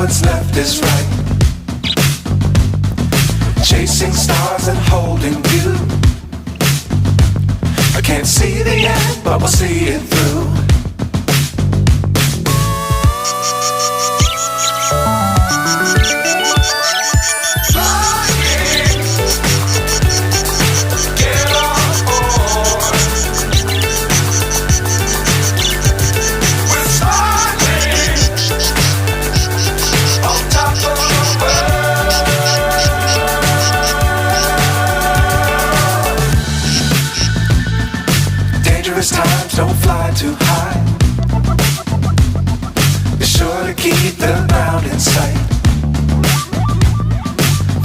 what's left is right. Chasing stars and holding you. I can't see the end, but we'll see it through. Times don't fly too high. Be sure to keep the ground in sight.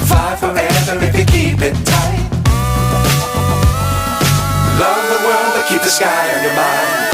Fly forever if you keep it tight. Love the world but keep the sky on your mind.